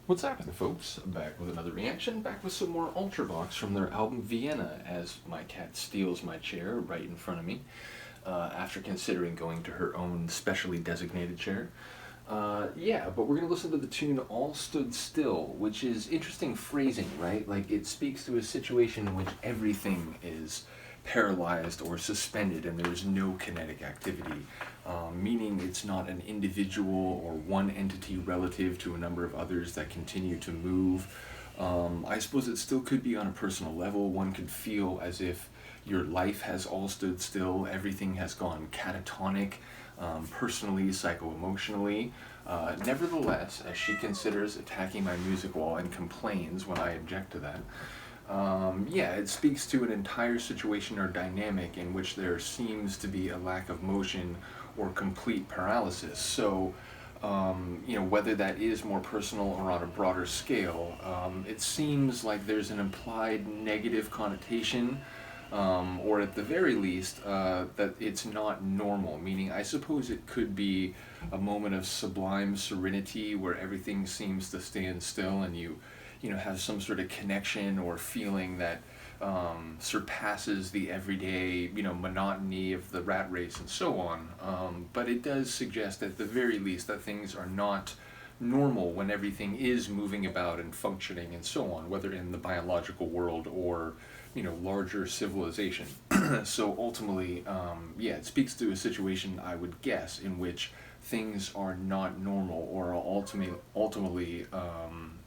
What's happening, folks? I'm back with another reaction, back with some more Ultravox from their album Vienna, as my cat steals my chair right in front of me, after considering going to her own specially designated chair. Yeah, but we're going to listen to the tune All Stood Still, which is interesting phrasing, right? Like, it speaks to a situation in which everything is paralyzed or suspended and there's no kinetic activity, meaning it's not an individual or one entity relative to a number of others that continue to move. I suppose it still could be on a personal level. One could feel as if your life has all stood still, everything has gone catatonic, personally, psycho-emotionally. Nevertheless, as she considers attacking my music wall and complains when I object to that, yeah, it speaks to an entire situation or dynamic in which there seems to be a lack of motion or complete paralysis. So, whether that is more personal or on a broader scale, it seems like there's an implied negative connotation, or at the very least, that it's not normal, meaning I suppose it could be a moment of sublime serenity where everything seems to stand still and you have some sort of connection or feeling that surpasses the everyday, monotony of the rat race and so on. But it does suggest at the very least that things are not normal when everything is moving about and functioning and so on, whether in the biological world or, larger civilization. So ultimately, yeah, it speaks to a situation, I would guess, in which things are not normal or are ultimately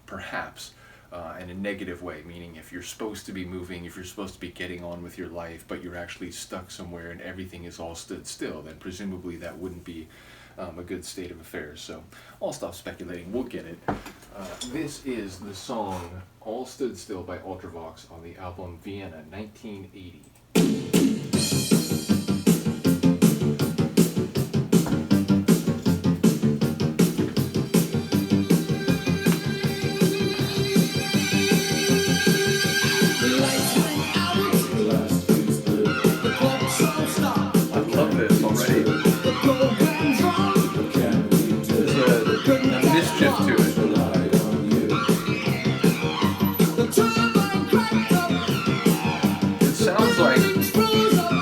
perhaps in a negative way, meaning if you're supposed to be moving, if you're supposed to be getting on with your life, but you're actually stuck somewhere and everything is all stood still, then presumably that wouldn't be a good state of affairs. So I'll stop speculating, we'll get it. This is the song All Stood Still by Ultravox on the album Vienna, 1980.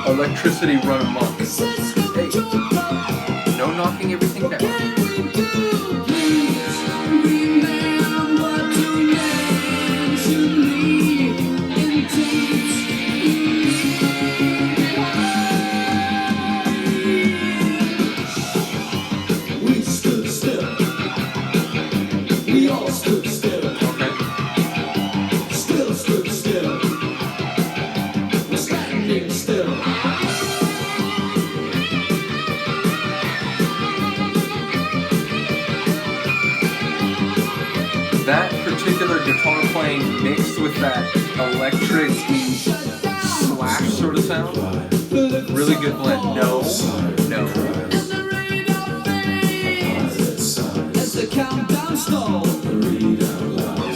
Electricity run amok. Hey, no knocking everything down. We stood still. We all stood still. Okay. Still stood still. We're standing still. That particular guitar playing mixed with that electric slash sort of sound, really good blend. No. As the countdown stalls, read out loud.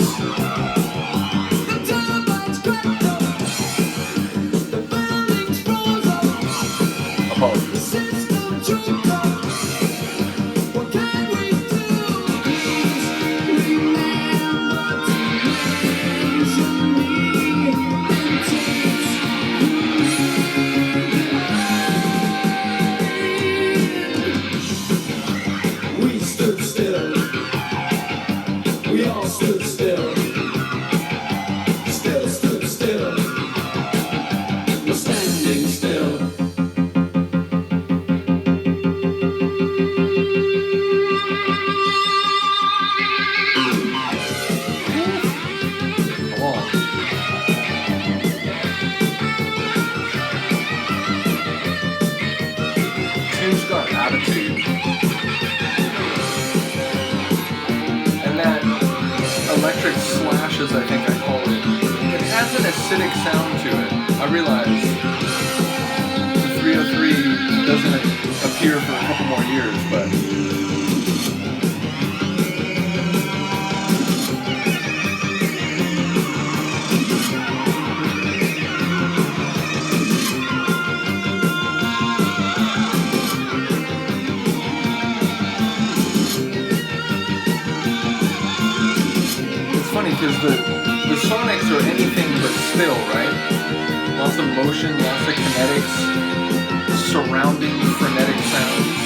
The turbines cracked up. The buildings froze up. Apologies. The system choked up. What can we do? Remember to mention me and teach you. We stood still. We all stood still. Still stood still. We're standing still. Come on. Tune's got attitude. And that electric slashes, I think I call it has an acidic sound to it. I realize the 303 doesn't appear for a couple more years, but because the sonics are anything but still, right? Lots of motion, lots of kinetics, surrounding frenetic sounds.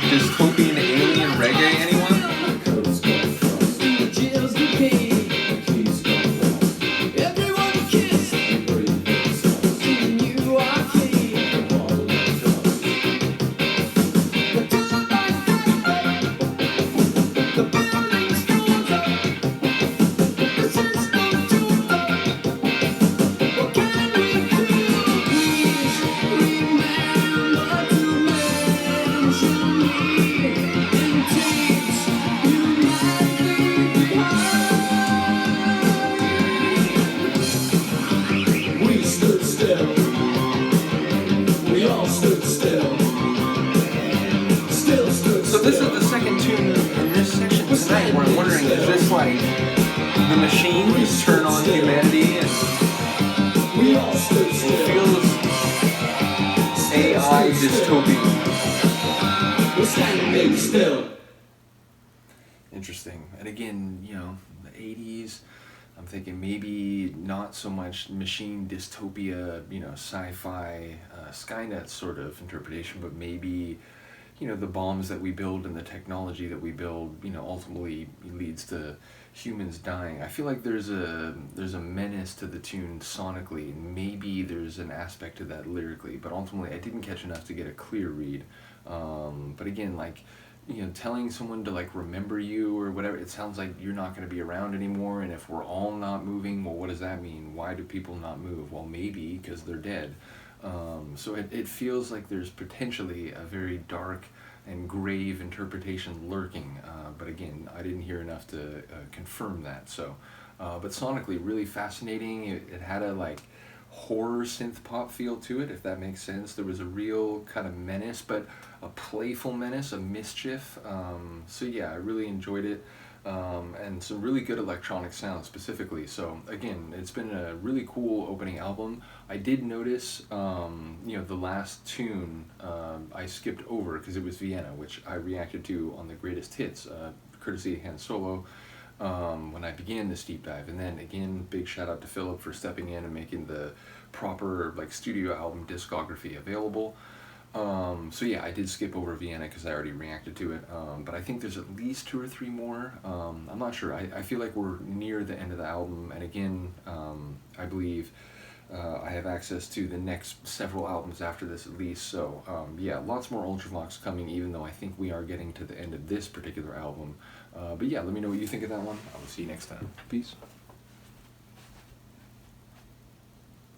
Dystopian alien reggae, anyone? So this is the second tune in this section tonight where I'm wondering, is this like the machines turn on humanity and it feels AI dystopian? Interesting. And again, you know, the 80s, I'm thinking maybe not so much machine dystopia, you know, sci-fi, Skynet sort of interpretation, but maybe, you know, the bombs that we build and the technology that we build, you know, ultimately leads to humans dying. I feel like there's a menace to the tune sonically, and maybe there's an aspect to that lyrically, but ultimately I didn't catch enough to get a clear read. But again, like, you know, telling someone to like remember you or whatever, it sounds like you're not going to be around anymore, and if we're all not moving, well, what does that mean? Why do people not move? Well, maybe because they're dead. So it feels like there's potentially a very dark and grave interpretation lurking, but again, I didn't hear enough to confirm that. So, but sonically, really fascinating. It had a like horror synth pop feel to it, if that makes sense. There was a real kind of menace, but a playful menace, a mischief. So yeah, I really enjoyed it. And some really good electronic sounds specifically. So again, it's been a really cool opening album. I did notice, you know, the last tune I skipped over because it was Vienna, which I reacted to on the greatest hits, courtesy of Han Solo, when I began this deep dive. And then again, big shout out to Philip for stepping in and making the proper like studio album discography available. So yeah, I did skip over Vienna because I already reacted to it, but I think there's at least 2 or 3 more. I'm not sure. I feel like we're near the end of the album, and again, I believe I have access to the next several albums after this at least, so yeah, lots more Ultravox coming, even though I think we are getting to the end of this particular album. But yeah, let me know what you think of that one. I will see you next time. Peace.